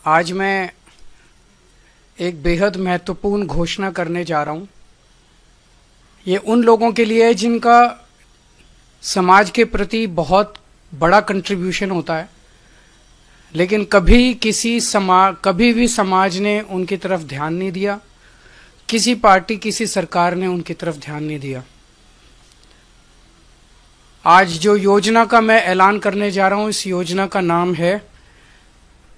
आज मैं एक बेहद महत्वपूर्ण घोषणा करने जा रहा हूं। ये उन लोगों के लिए है जिनका समाज के प्रति बहुत बड़ा कंट्रीब्यूशन होता है, लेकिन कभी भी समाज ने उनकी तरफ ध्यान नहीं दिया, किसी पार्टी किसी सरकार ने उनकी तरफ ध्यान नहीं दिया। आज जो योजना का मैं ऐलान करने जा रहा हूं, इस योजना का नाम है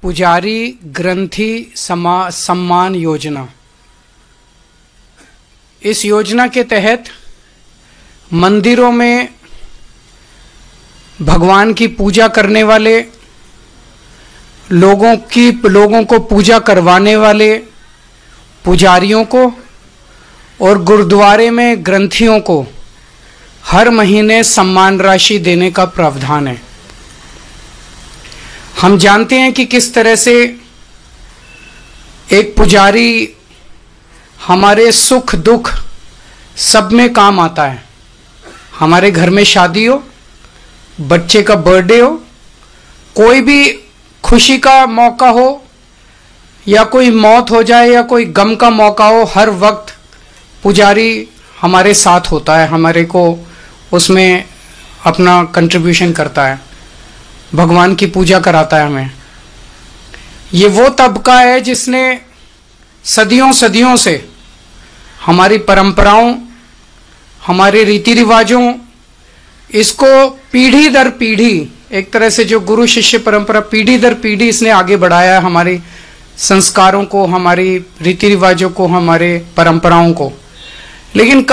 पुजारी ग्रंथी सम्मान योजना। इस योजना के तहत मंदिरों में भगवान की पूजा करने वाले लोगों को पूजा करवाने वाले पुजारियों को और गुरुद्वारे में ग्रंथियों को हर महीने सम्मान राशि देने का प्रावधान है। हम जानते हैं कि किस तरह से एक पुजारी हमारे सुख दुख सब में काम आता है। हमारे घर में शादी हो, बच्चे का बर्थडे हो, कोई भी खुशी का मौका हो या कोई मौत हो जाए या कोई गम का मौका हो, हर वक्त पुजारी हमारे साथ होता है, हमारे को उसमें अपना कंट्रीब्यूशन करता है, भगवान की पूजा कराता है हमें। ये वो तबका है जिसने सदियों से हमारी परंपराओं, हमारे रीति रिवाजों, इसको पीढ़ी दर पीढ़ी, एक तरह से जो गुरु शिष्य परंपरा पीढ़ी दर पीढ़ी इसने आगे बढ़ाया है, हमारी संस्कारों को, हमारी रीति रिवाजों को, हमारे परंपराओं को। लेकिन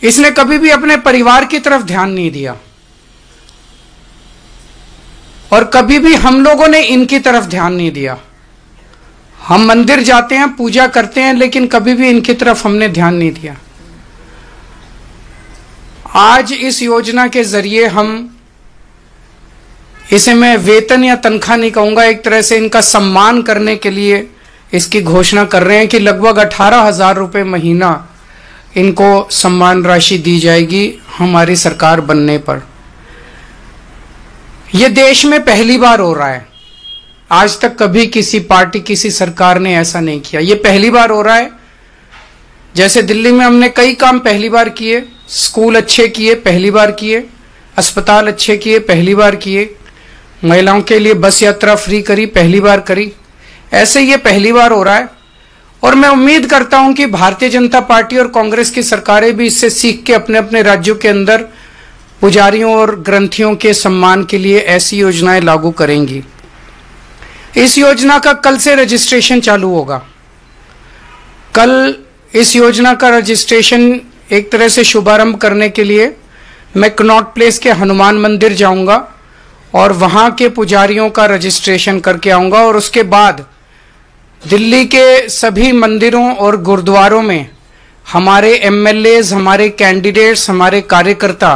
इसने कभी भी अपने परिवार की तरफ ध्यान नहीं दिया और कभी भी हम लोगों ने इनकी तरफ ध्यान नहीं दिया। हम मंदिर जाते हैं, पूजा करते हैं, लेकिन कभी भी इनकी तरफ हमने ध्यान नहीं दिया। आज इस योजना के जरिए इसे मैं वेतन या तनख्वाह नहीं कहूंगा, एक तरह से इनका सम्मान करने के लिए इसकी घोषणा कर रहे हैं कि लगभग 18,000 रुपये महीना इनको सम्मान राशि दी जाएगी हमारी सरकार बनने पर। यह देश में पहली बार हो रहा है। आज तक कभी किसी पार्टी, किसी सरकार ने ऐसा नहीं किया। यह पहली बार हो रहा है। जैसे दिल्ली में हमने कई काम पहली बार किए, स्कूल अच्छे किए, पहली बार किए, अस्पताल अच्छे किए, पहली बार किए, महिलाओं के लिए बस यात्रा फ्री करी, पहली बार करी। ऐसे ये पहली बार हो रहा है और मैं उम्मीद करता हूं कि भारतीय जनता पार्टी और कांग्रेस की सरकारें भी इससे सीख के अपने अपने राज्यों के अंदर पुजारियों और ग्रंथियों के सम्मान के लिए ऐसी योजनाएं लागू करेंगी। इस योजना का कल से रजिस्ट्रेशन चालू होगा। कल इस योजना का रजिस्ट्रेशन एक तरह से शुभारंभ करने के लिए मैं कनॉट प्लेस के हनुमान मंदिर जाऊंगा और वहां के पुजारियों का रजिस्ट्रेशन करके आऊंगा और उसके बाद दिल्ली के सभी मंदिरों और गुरुद्वारों में हमारे एमएलएज, हमारे कैंडिडेट्स, हमारे कार्यकर्ता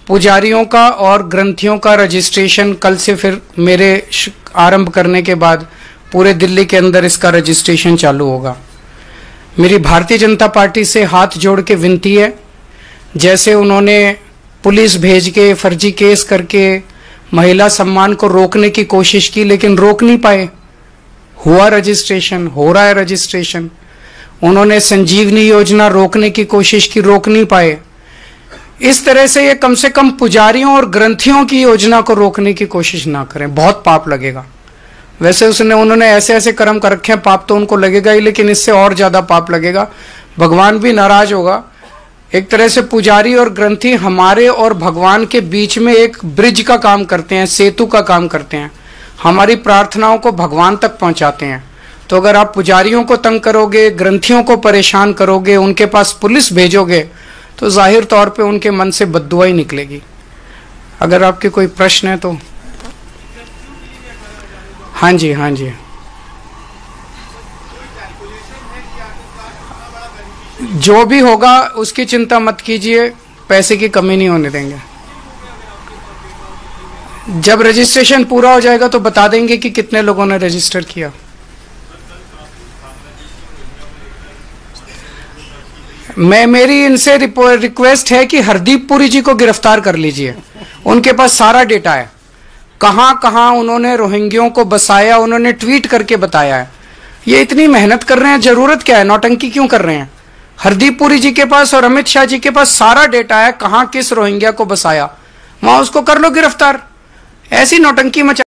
पुजारियों का और ग्रंथियों का रजिस्ट्रेशन कल से फिर मेरे आरंभ करने के बाद पूरे दिल्ली के अंदर इसका रजिस्ट्रेशन चालू होगा। मेरी भारतीय जनता पार्टी से हाथ जोड़ के विनती है, जैसे उन्होंने पुलिस भेज के फर्जी केस करके महिला सम्मान को रोकने की कोशिश की, लेकिन रोक नहीं पाए। हुआ रजिस्ट्रेशन, हो रहा है रजिस्ट्रेशन। उन्होंने संजीवनी योजना रोकने की कोशिश की, रोक नहीं पाए। इस तरह से ये कम से कम पुजारियों और ग्रंथियों की योजना को रोकने की कोशिश ना करें, बहुत पाप लगेगा। वैसे उन्होंने ऐसे ऐसे कर्म कर रखे हैं, पाप तो उनको लगेगा ही, लेकिन इससे और ज्यादा पाप लगेगा। भगवान भी नाराज होगा। एक तरह से पुजारी और ग्रंथी हमारे और भगवान के बीच में एक ब्रिज का काम करते हैं, सेतु का काम करते हैं, हमारी प्रार्थनाओं को भगवान तक पहुंचाते हैं। तो अगर आप पुजारियों को तंग करोगे, ग्रंथियों को परेशान करोगे, उनके पास पुलिस भेजोगे, तो जाहिर तौर पे उनके मन से बद्दुआ ही निकलेगी। अगर आपके कोई प्रश्न है तो हाँ जी, हाँ जी। जो भी होगा उसकी चिंता मत कीजिए, पैसे की कमी नहीं होने देंगे। जब रजिस्ट्रेशन पूरा हो जाएगा तो बता देंगे कि कितने लोगों ने रजिस्टर किया। मेरी इनसे रिक्वेस्ट है कि हरदीप पुरी जी को गिरफ्तार कर लीजिए। उनके पास सारा डेटा है। कहां कहां उन्होंने रोहिंग्यों को बसाया, उन्होंने ट्वीट करके बताया है। ये इतनी मेहनत कर रहे हैं, जरूरत क्या है, नौटंकी क्यों कर रहे हैं? हरदीप पुरी जी के पास और अमित शाह जी के पास सारा डेटा है, कहां किस रोहिंग्या को बसाया, वहां उसको कर लो गिरफ्तार। ऐसी नौटंकी मचा